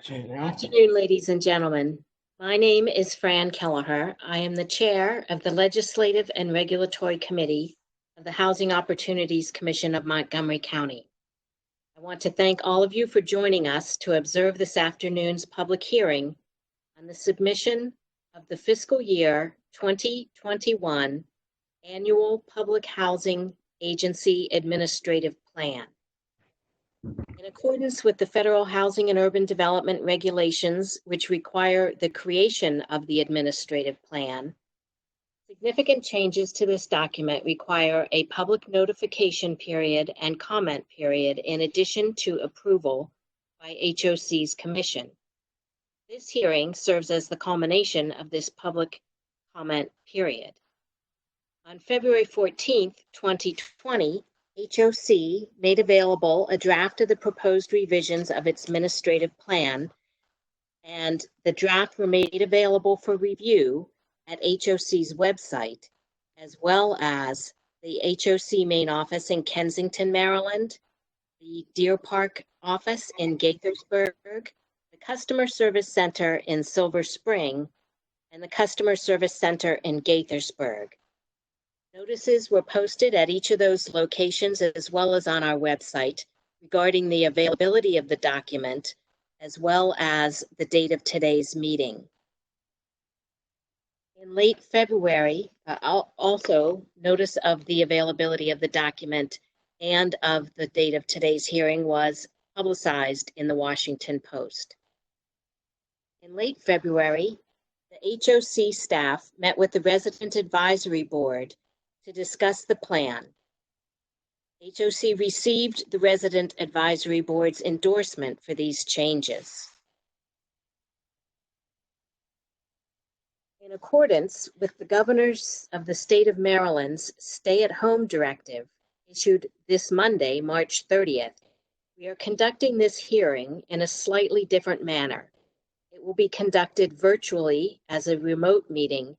Good afternoon, ladies and gentlemen. My name is Fran Kelleher. I am the chair of the Legislative and Regulatory Committee of the Housing Opportunities Commission of Montgomery County. I want to thank all of you for joining us to observe this afternoon's public hearing on the submission of the fiscal year 2021 Annual Public Housing Agency Administrative Plan. In accordance with the Federal Housing and Urban Development Regulations, which require the creation of the administrative plan, significant changes to this document require a public notification period and comment period in addition to approval by HOC's commission. This hearing serves as the culmination of this public comment period. On February 14th, 2020, HOC made available a draft of the proposed revisions of its administrative plan, and the draft were made available for review at HOC's website, as well as the HOC main office in Kensington, Maryland, the Deer Park office in Gaithersburg, the Customer Service Center in Silver Spring, and the Customer Service Center in Gaithersburg. Notices were posted at each of those locations as well as on our website regarding the availability of the document, as well as the date of today's meeting. In late February, also notice of the availability of the document and of the date of today's hearing was publicized in the Washington Post. In late February, the HOC staff met with the Resident Advisory Board to discuss the plan. HOC received the Resident Advisory Board's endorsement for these changes. In accordance with the governors of the state of Maryland's stay-at-home directive issued this Monday, March 30th, we are conducting this hearing in a slightly different manner. It will be conducted virtually as a remote meeting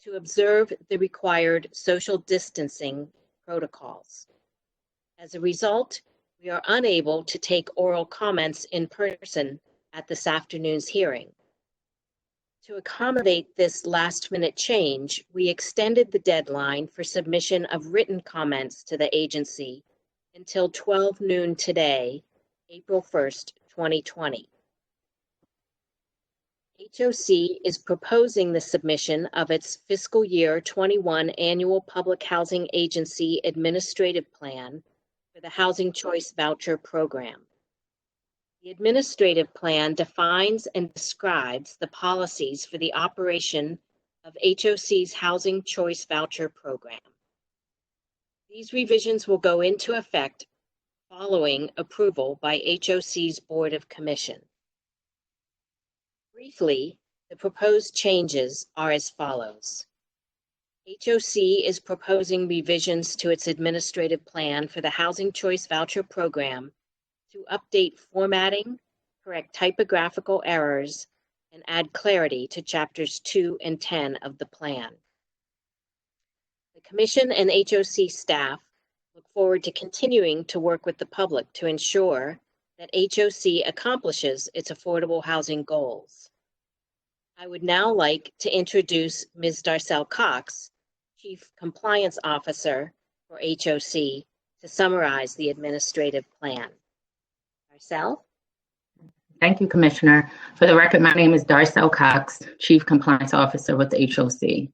to observe the required social distancing protocols. As a result, we are unable to take oral comments in person at this afternoon's hearing. To accommodate this last-minute change, we extended the deadline for submission of written comments to the agency until 12 noon today, April 1st, 2020. HOC is proposing the submission of its fiscal year 21 annual Public Housing Agency Administrative Plan for the Housing Choice Voucher Program. The administrative plan defines and describes the policies for the operation of HOC's Housing Choice Voucher Program. These revisions will go into effect following approval by HOC's Board of Commission. Briefly, the proposed changes are as follows. HOC is proposing revisions to its administrative plan for the Housing Choice Voucher Program to update formatting, correct typographical errors, and add clarity to chapters 2 and 10 of the plan. The Commission and HOC staff look forward to continuing to work with the public to ensure that HOC accomplishes its affordable housing goals. I would now like to introduce Ms. Darcel Cox, Chief Compliance Officer for HOC, to summarize the administrative plan. Darcel? Thank you, Commissioner. For the record, my name is Darcel Cox, Chief Compliance Officer with the HOC.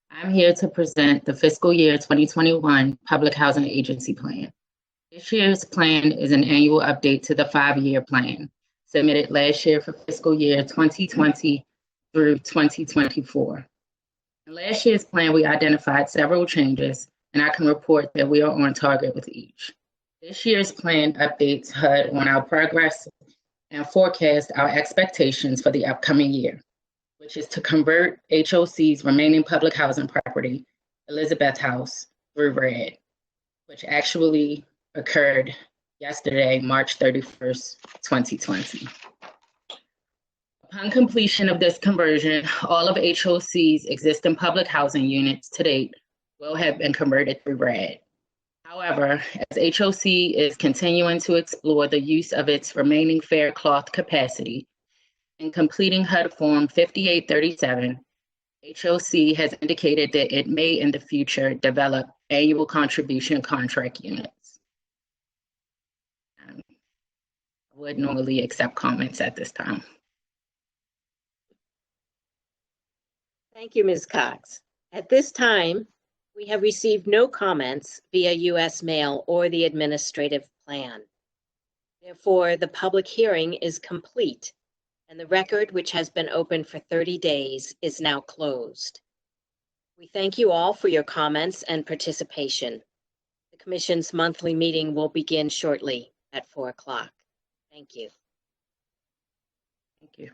I'm here to present the fiscal year 2021 Public Housing Agency Plan. This year's plan is an annual update to the 5-year plan, submitted last year for fiscal year 2020 through 2024. In last year's plan, we identified several changes, and I can report that we are on target with each. This year's plan updates HUD on our progress and forecast our expectations for the upcoming year, which is to convert HOC's remaining public housing property, Elizabeth House, through RED, which actually occurred yesterday, March 31st, 2020. Upon completion of this conversion, all of HOC's existing public housing units to date will have been converted through RED. However, as HOC is continuing to explore the use of its remaining fair cloth capacity in completing HUD Form 5837, HOC has indicated that it may in the future develop annual contribution contract units. I would normally accept comments at this time. Thank you, Ms. Cox. At this time, we have received no comments via U.S. mail or the administrative plan. Therefore, the public hearing is complete, and the record, which has been open for 30 days, is now closed. We thank you all for your comments and participation. The Commission's monthly meeting will begin shortly at 4 o'clock. Thank you. Thank you.